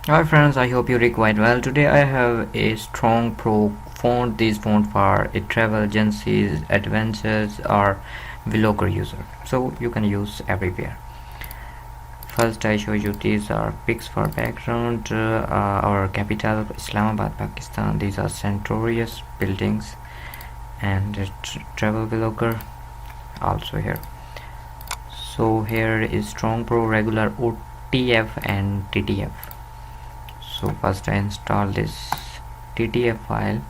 Hi friends, I hope you are quite well. Today I have a strong pro font. These font for a travel agencies, adventures or vlogger user. So you can use everywhere. First I show you these are pics for background. Our capital Islamabad, Pakistan. These are centurious buildings and travel vlogger also here. So here is strong pro regular OTF and TTF. So first I install this TTF file.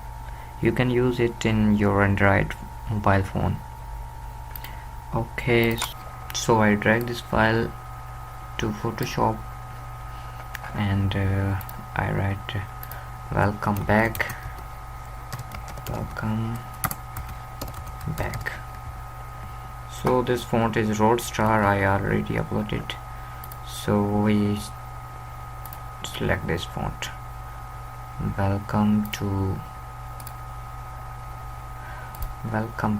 You can use it in your Android mobile phone. Okay, so I drag this file to Photoshop and I write welcome back, welcome back. So this font is Roadstar. I already uploaded, so we select this font. Welcome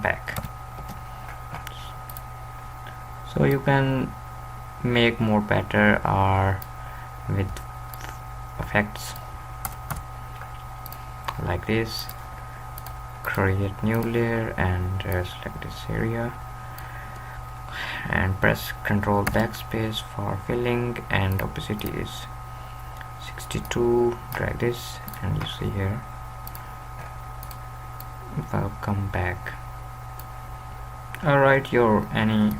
back. So you can make more better or with effects like this. Create new layer and select this area and press Ctrl backspace for filling, and opacity is 62. Drag this and you see here welcome back. Write your any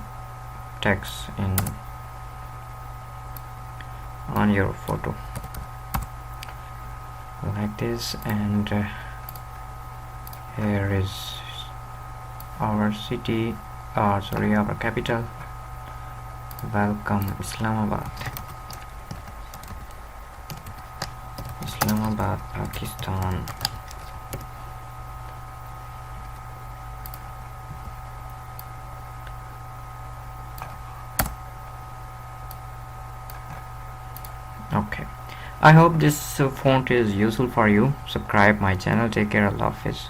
text in on your photo like this, and here is our city, sorry, our capital. Welcome Islamabad, Pakistan. Okay, I hope this font is useful for you. Subscribe my channel. Take care. Allah Hafiz.